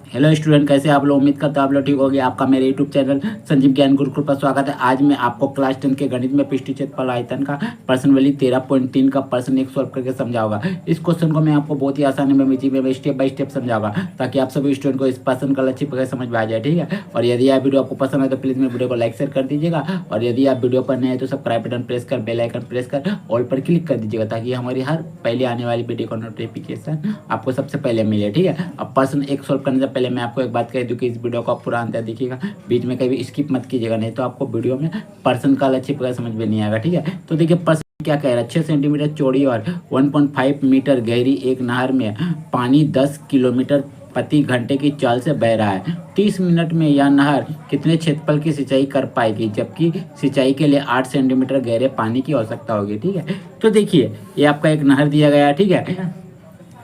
Hello student, कैसे आप लोग? उम्मीद करते हो आप लोग ठीक होगे। आपका मेरे यूट्यूब चैनल संजीव ज्ञान गुरुकुल पर स्वागत है। आज मैं आपको क्लास 10 के गणित में पृष्ठीय क्षेत्रफल आयतन का प्रश्न वाली 13.3 का प्रश्न एक सॉल्व करके समझाऊंगा। इस क्वेश्चन को मैं आपको बहुत ही आसानी में स्टेप बाय स्टेप समझाऊंगा, ताकि आप सभी स्टूडेंट को इस प्रश्न का लक्ष्य वगैरह समझ में आ जाए। ठीक है, और यदि आप वीडियो आपको पसंद है तो प्लीज़ मेरे वीडियो को लाइक शेयर कर दीजिएगा, और यदि आप वीडियो पर नए हैं तो सब्सक्राइब बटन प्रेस कर बेल आइकन प्रेस कर ऑल पर क्लिक कर दीजिएगा, ताकि हमारी हर पहले आने वाली वीडियो का नोटिफिकेशन आपको सबसे पहले मिले। ठीक है, अब प्रश्न एक सॉल्व करने से पहले मैं आपको एक बात कह दूं कि इस वीडियो को आप पूरा अंतर देखिएगा, बीच में कभी स्किप मत कीजिएगा, नहीं तो आपको वीडियो में प्रश्न का लक्ष्य पूरा समझ में नहीं आएगा। ठीक है, तो देखिए प्रश्न क्या कह रहा है। 6 सेंटीमीटर चौड़ी और 1.5 मीटर गहरी एक नहर में पानी 10 किलोमीटर प्रति घंटे की चाल से बह रहा है। 30 मिनट में यह नहर कितने क्षेत्रफल की सिंचाई कर पाएगी, जबकि सिंचाई के लिए 8 सेंटीमीटर गहरे पानी की आवश्यकता होगी। ठीक है, तो देखिए ये आपका एक नहर दिया गया है। ठीक है,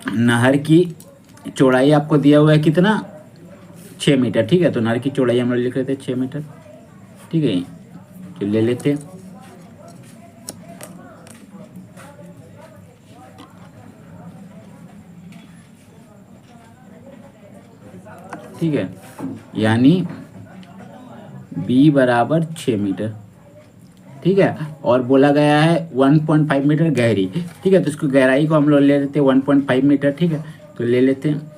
नहर की चौड़ाई आपको दिया हुआ है कितना, 6 मीटर। ठीक है, तो नहर की चौड़ाई हम लोग लिख लेते हैं 6 मीटर। ठीक है, तो ले लेते हैं। ठीक है, यानी b बराबर 6 मीटर। ठीक है, और बोला गया है 1.5 मीटर गहरी। ठीक है, तो इसको गहराई को हम लोग ले लेते हैं 1.5 मीटर। ठीक है, तो ले लेते हैं।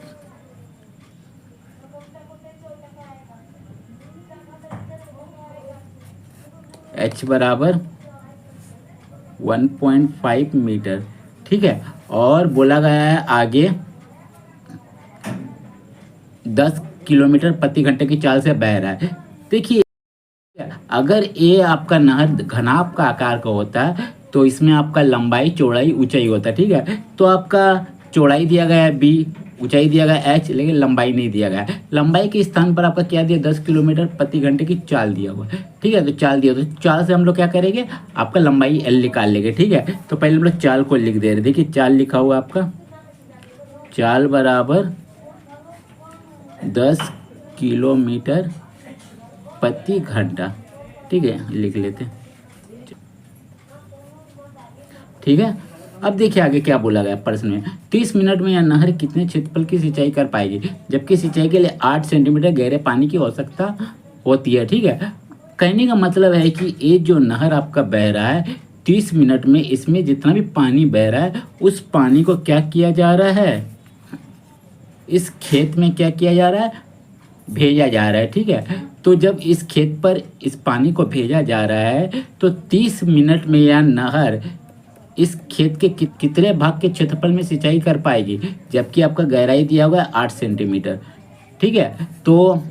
h बराबर 1.5 मीटर। ठीक है, और बोला गया है आगे 10 किलोमीटर प्रति घंटे की चाल से बह रहा है। देखिए अगर ये आपका नहर घनाभ का आकार का होता है तो इसमें आपका लंबाई चौड़ाई ऊंचाई होता है। ठीक है, तो आपका चौड़ाई दिया गया है b, ऊंचाई दिया गया है h, लेकिन लंबाई नहीं दिया गया है। लंबाई के स्थान पर आपका क्या दिया, 10 किलोमीटर प्रति घंटे की चाल दिया हुआ है। ठीक है, तो चाल दिया, तो चाल से हम लोग क्या करेंगे, आपका लंबाई l निकाल लेंगे। ठीक है, तो पहले हम लोग चाल को लिख दे रहे। देखिए चाल लिखा हुआ आपका, चाल बराबर 10 किलोमीटर प्रति घंटा। ठीक है, लिख लेते हैं। ठीक है, अब देखिए आगे क्या बोला गया प्रश्न में। 30 मिनट में यह नहर कितने क्षेत्रफल की सिंचाई कर पाएगी, जबकि सिंचाई के लिए 8 सेंटीमीटर गहरे पानी की आवश्यकता होती है। ठीक है, कहने का मतलब है कि ये जो नहर आपका बह रहा है 30 मिनट में, इसमें जितना भी पानी बह रहा है उस पानी को क्या किया जा रहा है, इस खेत में क्या किया जा रहा है, भेजा जा रहा है। ठीक है, तो जब इस खेत पर इस पानी को भेजा जा रहा है तो 30 मिनट में यह नहर इस खेत के कितने भाग के क्षेत्रफल में सिंचाई कर पाएगी, जबकि आपका गहराई दिया हुआ है 8 सेंटीमीटर। ठीक है, तो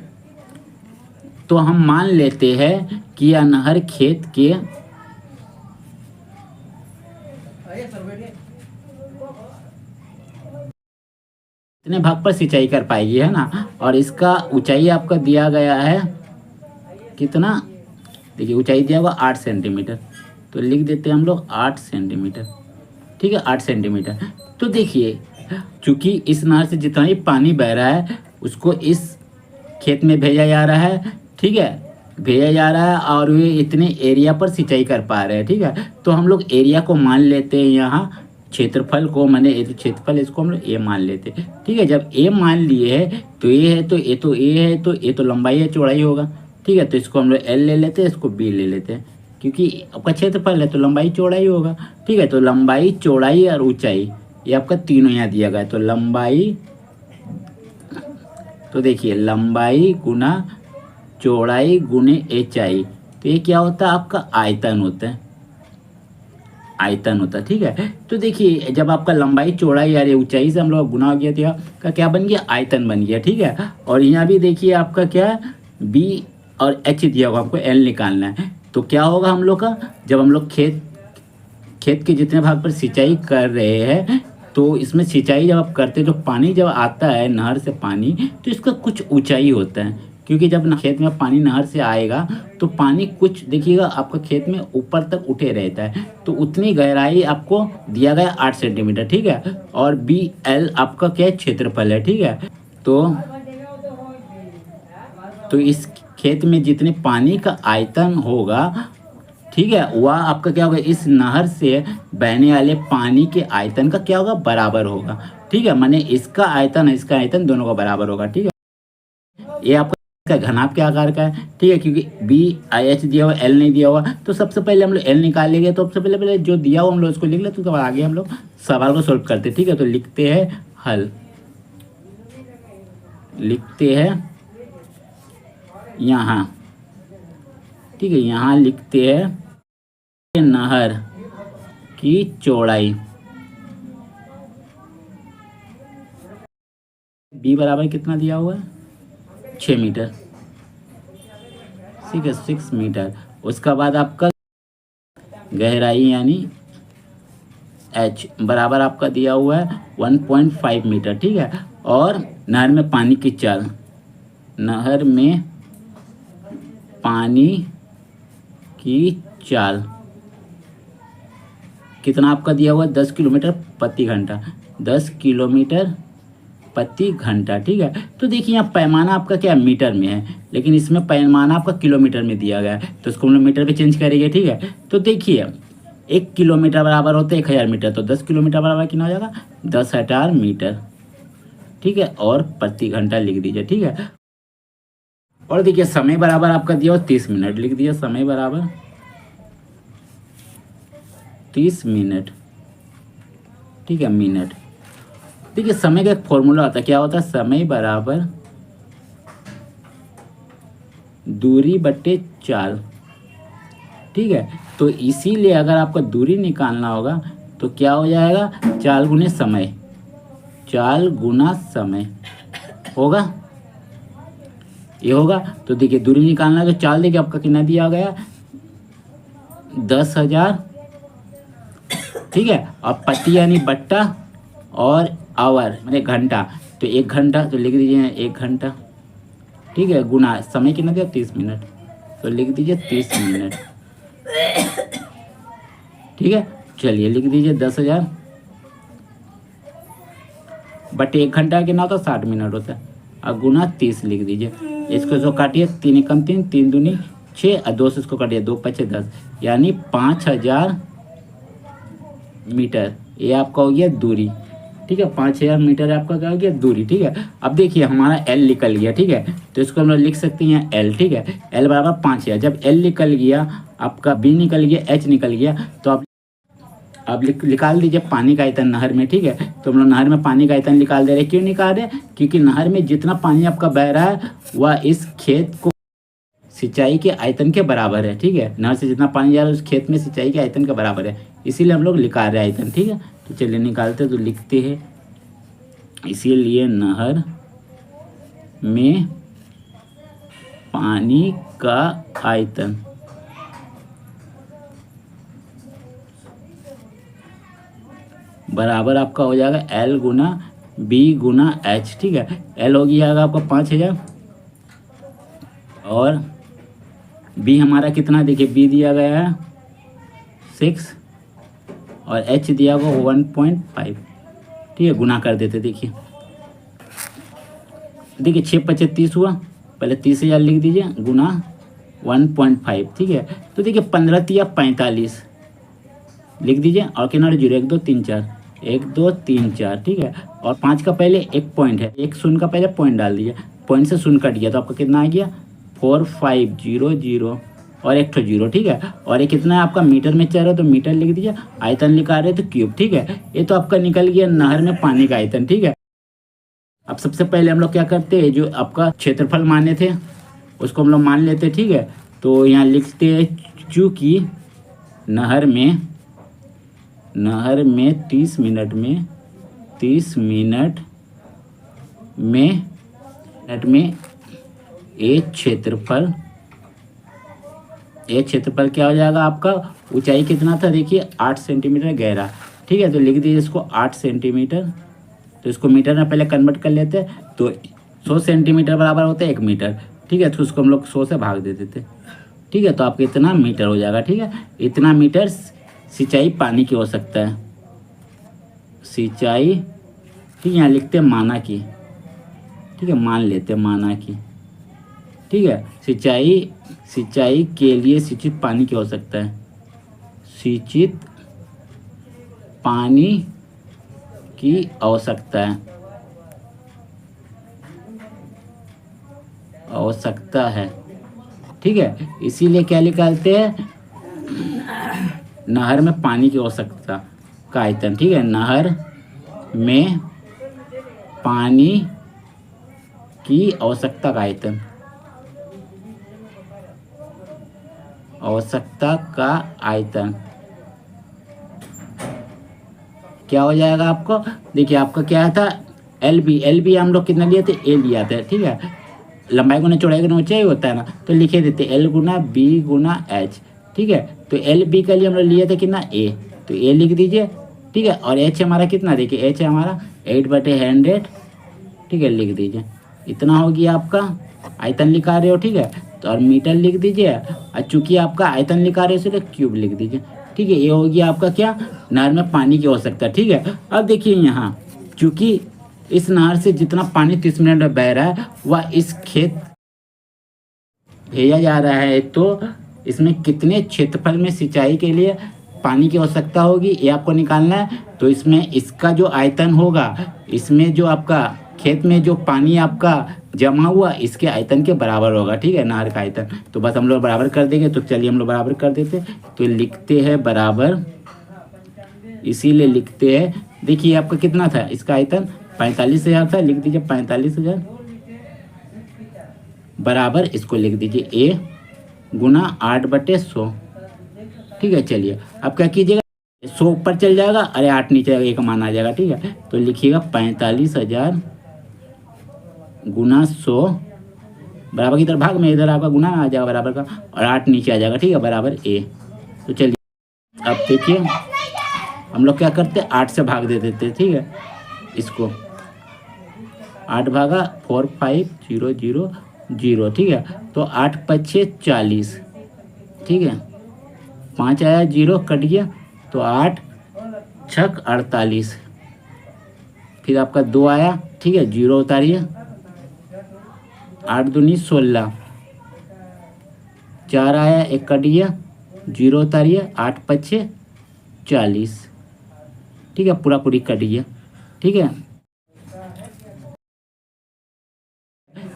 हम मान लेते हैं कि यह नहर खेत के इतने भाग पर सिंचाई कर पाएगी, है ना। और इसका ऊंचाई आपका दिया गया है कितना, देखिए ऊंचाई दिया हुआ 8 सेंटीमीटर, तो लिख देते हैं हम लोग 8 सेंटीमीटर। ठीक है, 8 सेंटीमीटर। तो देखिए चूंकि इस नहर से जितना भी पानी बह रहा है उसको इस खेत में भेजा जा रहा है। ठीक है, भेजा जा रहा है और वे इतने एरिया पर सिंचाई कर पा रहे हैं। ठीक है, तो हम लोग एरिया को मान लेते हैं यहाँ, क्षेत्रफल को मैंने क्षेत्रफल इसको हम लोग ए मान लेते हैं। ठीक है, जब ए मान लिए है तो ये है, तो ये तो ए है, तो ये तो लंबाई है चौड़ाई होगा। ठीक है, तो इसको हम लोग एल ले लेते हैं, इसको बी ले लेते हैं, क्योंकि आपका क्षेत्रफल है तो लंबाई चौड़ाई होगा। ठीक है, तो लंबाई चौड़ाई और ऊंचाई ये आपका तीनों यहाँ दिया गया है। तो लंबाई, तो देखिए लंबाई गुना चौड़ाई गुने ऊंचाई, तो ये क्या होता है, आपका आयतन होता है, आयतन होता है। ठीक है, तो देखिए जब आपका लंबाई चौड़ाई यार ऊंचाई से हम लोग गुना हो गया था का क्या बन गया, आयतन बन गया। ठीक है, और यहाँ भी देखिए आपका क्या है, बी और एच दिया हुआ, आपको एल निकालना है। तो क्या होगा हम लोग का, जब हम लोग खेत के जितने भाग पर सिंचाई कर रहे हैं तो इसमें सिंचाई जब आप करते हैं तो पानी जब आता है नहर से पानी, तो इसका कुछ ऊंचाई होता है, क्योंकि जब खेत में पानी नहर से आएगा तो पानी कुछ देखिएगा आपका खेत में ऊपर तक उठे रहता है, तो उतनी गहराई आपको दिया गया 8 सेंटीमीटर। ठीक है, और बी एल आपका क्या क्षेत्रफल है। ठीक है, तो इस खेत में जितने पानी का आयतन होगा, ठीक है, वह आपका क्या होगा, इस नहर से बहने वाले पानी के आयतन का क्या होगा, बराबर होगा। ठीक है, माने इसका आयतन दोनों का बराबर होगा। ठीक है। ये आपका घनाभ के आकार का है, ठीक है, क्योंकि बी आई एच दिया हुआ, एल नहीं दिया हुआ। तो सबसे पहले हम लोग एल निकाल लेंगे। तो सबसे पहले जो दिया हुआ हम लोग उसको लिख लेते, तो आगे हम लोग सवाल को सोल्व करते, ठीक है। तो लिखते हैं हल, लिखते हैं यहाँ, ठीक है, यहाँ लिखते हैं नहर की चौड़ाई बी बराबर कितना दिया हुआ है, 6 मीटर, ठीक है, 6 मीटर। उसका बाद आपका गहराई यानी एच बराबर आपका दिया हुआ है 1.5 मीटर, ठीक है। और नहर में पानी की चाल, नहर में पानी की चाल कितना आपका दिया हुआ है, 10 किलोमीटर प्रति घंटा, 10 किलोमीटर प्रति घंटा, ठीक है। तो देखिए यहाँ पैमाना आपका क्या मीटर में है, लेकिन इसमें पैमाना आपका किलोमीटर में दिया गया है, तो इसको हम लोग मीटर पे चेंज करेंगे, ठीक है। तो देखिए 1 किलोमीटर बराबर होता है 1000 मीटर, तो 10 किलोमीटर बराबर कितना हो जाएगा, 10,000 मीटर, ठीक है। और प्रति घंटा लिख दीजिए, ठीक है। और देखिए समय बराबर आपका दिया हो 30 मिनट, लिख दिया समय बराबर 30 मिनट, ठीक है, मिनट। देखिए समय का एक फॉर्मूला होता है, क्या होता है, समय बराबर दूरी बटे चाल, ठीक है। तो इसीलिए अगर आपको दूरी निकालना होगा तो क्या हो जाएगा, चाल गुने समय, चाल गुना समय होगा, ये होगा। तो देखिए दूरी निकालना है तो चाल देखिए आपका कितना दिया गया, 10,000, ठीक है। और प्रति यानी बट्टा और आवर मतलब घंटा, तो 1 घंटा, तो लिख दीजिए 1 घंटा, ठीक है, गुना समय कितना दिया 30 मिनट, तो लिख दीजिए 30 मिनट, ठीक है। चलिए लिख दीजिए 10,000 बट 1 घंटा कितना होता है, 60 मिनट होता है, और गुना 30 लिख दीजिए। इसको जो काटिए 3 एकम 3, 3 दूनी 6 और 2 से इसको काटिए 2 5 10, यानी 5000 मीटर, ये आपका हो गया दूरी, ठीक है। 5000 मीटर आपका क्या हो गया, दूरी, ठीक है। अब देखिए हमारा एल निकल गया, ठीक है, तो इसको हम लोग लिख सकते हैं एल, ठीक है। एल बराबर 5000, जब एल निकल गया आपका, बी निकल गया, एच निकल गया, तो आप निकाल दीजिए पानी का आयतन नहर में, ठीक है। तो हम लोग नहर में पानी का आयतन निकाल दे रहे हैं, क्यों निकाल रहे हैं, क्योंकि नहर में जितना पानी आपका बह रहा है वह इस खेत को सिंचाई के आयतन के बराबर है, ठीक है। नहर से जितना पानी जा रहा है उस खेत में सिंचाई के आयतन के बराबर है, इसीलिए हम लोग निकाल रहे हैं आयतन, ठीक है। तो चलिए निकालते हैं, तो लिखते हैं इसीलिए नहर में पानी का आयतन बराबर आपका हो जाएगा एल गुना बी गुना एच, ठीक है। एल हो गया आपका 5000 और बी हमारा कितना, देखिए बी दिया गया है 6 और एच दिया हुआ 1.5, ठीक है, गुना कर देते। देखिए 6 × 5 = 30 हुआ, पहले 30,000 लिख दीजिए गुना 1.5, ठीक है। तो देखिए 15 × 3 = 45 लिख दीजिए, और किनारे 0 1 2 3 4 1 2 3 4, ठीक है। और 5 का पहले एक पॉइंट है, एक शून्य का पहले पॉइंट डाल दीजिए, पॉइंट से शून्य कट गया तो आपका कितना आ गया 4500 और एक 0, ठीक है। और ये कितना है आपका मीटर में चल रहा है, तो मीटर लिख दीजिए, आयतन लिखा रहे तो क्यूब, ठीक है। ये तो आपका निकल गया नहर में पानी का आयतन, ठीक है। अब सबसे पहले हम लोग क्या करते हैं, जो आपका क्षेत्रफल माने थे उसको हम लोग मान लेते, ठीक है। तो यहाँ लिखते हैं चूँकि नहर में 30 मिनट में एक क्षेत्रफल क्या हो जाएगा आपका, ऊंचाई कितना था, देखिए 8 सेंटीमीटर गहरा, ठीक है। तो लिख दीजिए इसको 8 सेंटीमीटर, तो इसको मीटर में पहले कन्वर्ट कर लेते हैं, तो 100 सेंटीमीटर बराबर होता है 1 मीटर, ठीक है। तो उसको हम लोग 100 से भाग दे देते, ठीक है। तो आपको इतना मीटर हो जाएगा, ठीक है। इतना मीटर सिंचाई पानी की हो सकता है, सिंचाई, ठीक है। यहाँ लिखते हैं माना की, ठीक है, मान लेते हैं माना की, ठीक है। सिंचाई के लिए सिंचित पानी की हो सकता है, सिंचित पानी की आवश्यकता है, आवश्यकता है। ठीक है, इसीलिए क्या निकालते हैं, नहर में पानी की आवश्यकता का आयतन। ठीक है, नहर में पानी की आवश्यकता का आयतन, आवश्यकता का आयतन क्या हो जाएगा आपको। देखिए आपका क्या था, एल बी हम लोग कितना लिए थे, ए लिया था। ठीक है, लंबाई गुना चौड़ाई गुना ऊंचाई होता है ना, तो लिखे देते एल गुना बी गुना एच। ठीक है, तो एल बी के लिए हम लोग लिए थे कितना, ए, तो ए लिख दीजिए। ठीक है, और एच हमारा कितना, देखिए एच है हमारा 8/100। ठीक है, लिख दीजिए। इतना हो गया आपका आयतन लिखा रहे हो। ठीक है, तो और मीटर लिख दीजिए, और चूंकि आपका आयतन लिखा रहे हो इसलिए क्यूब लिख दीजिए। ठीक है, ये हो गया आपका क्या, नहर में पानी की आवश्यकता। ठीक है, अब देखिए यहाँ चूंकि इस नहर से जितना पानी 30 मिनट में बह रहा है वह इस खेत भेजा जा रहा है, तो इसमें कितने क्षेत्रफल में सिंचाई के लिए पानी की आवश्यकता होगी ये आपको निकालना है। तो इसमें इसका जो आयतन होगा, इसमें जो आपका खेत में जो पानी आपका जमा हुआ इसके आयतन के बराबर होगा। ठीक है, नहर का आयतन, तो बस हम लोग बराबर कर देंगे। तो चलिए हम लोग बराबर कर देते, तो लिखते हैं बराबर, इसीलिए लिखते हैं। देखिए आपका कितना था, इसका आयतन 45,000 था, लिख दीजिए 45,000 बराबर, इसको लिख दीजिए ए गुना 8/100। ठीक है, चलिए अब क्या कीजिएगा, 100 ऊपर चल जाएगा, अरे 8 नीचे जाएगा, एक मान आ जाएगा। ठीक है, तो लिखिएगा 45,000 गुना 100 बराबर, इधर भाग में इधर आपका गुना आ जाएगा बराबर का, और 8 नीचे आ जाएगा। ठीक है, बराबर ए। तो चलिए अब देखिए हम लोग क्या करते हैं, 8 से भाग दे देते। ठीक है, इसको 8 भागा 4,5,0,0,0। ठीक है, तो 8×5 = 40। ठीक है, 5 आया, 0 कट गया, तो 8×6 = 48। फिर आपका 2 आया, ठीक है, 0 उतारिए, 8 दूनी 16, 4 आया, 1 कट गया, 0 उतारिए, 8×5 = 40। ठीक है, पूरा पूरी कट गया। ठीक है,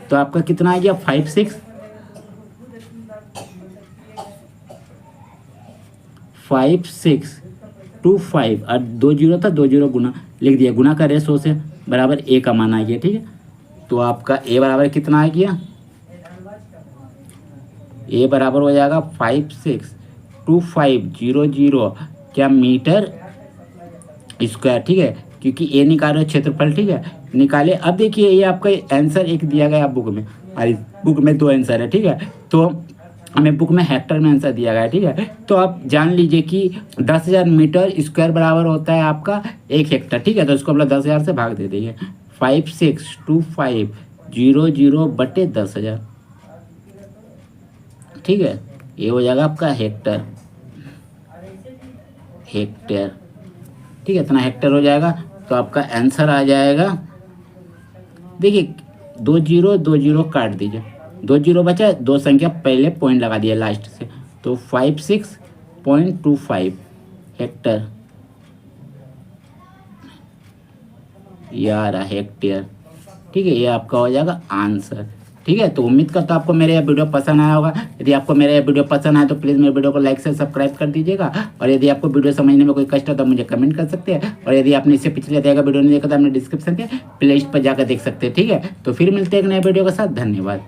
तो आपका कितना आ गया, 5625 और 2 जीरो था, 2 जीरो गुना लिख दिया, गुना का 100 से बराबर ए का मान आ गया। ठीक है, तो आपका ए बराबर कितना आ गया, ए बराबर हो जाएगा 562500 क्या मीटर स्क्वायर। ठीक है, क्योंकि ए निकालो क्षेत्रफल। ठीक है, निकाले। अब देखिए ये आपका आंसर एक दिया गया बुक में, हमारी बुक में 2 आंसर है। ठीक है, तो हमें बुक में हेक्टर में आंसर दिया गया है। ठीक है, तो आप जान लीजिए कि 10,000 मीटर स्क्वायर बराबर होता है आपका 1 हेक्टर। ठीक है, तो इसको हम लोग 10,000 से भाग दे देंगे, 562500/10,000। ठीक है, ये हो जाएगा आपका हेक्टर। ठीक है, इतना हेक्टर हो जाएगा, तो आपका आंसर आ जाएगा। देखिए 2 जीरो 2 जीरो काट दीजिए, 2 जीरो बचा, 2 संख्या पहले पॉइंट लगा दिया लास्ट से, तो 56.25 हेक्टर, यार हेक्टेयर। ठीक है, ये आपका हो जाएगा आंसर। ठीक है, तो उम्मीद करता हूँ आपको मेरा यह वीडियो पसंद आया होगा। यदि आपको मेरा यह वीडियो पसंद आया तो प्लीज़ मेरे वीडियो को लाइक से सब्सक्राइब कर दीजिएगा, और यदि आपको वीडियो समझने में कोई कष्ट हो तो मुझे कमेंट कर सकते हैं, और यदि आपने इससे पिछले देखा वीडियो नहीं देखा तो आपने डिस्क्रिप्शन के प्लेलिस्ट पर जाकर देख सकते हैं। ठीक है, तो फिर मिलते हैं एक नए वीडियो के साथ, धन्यवाद।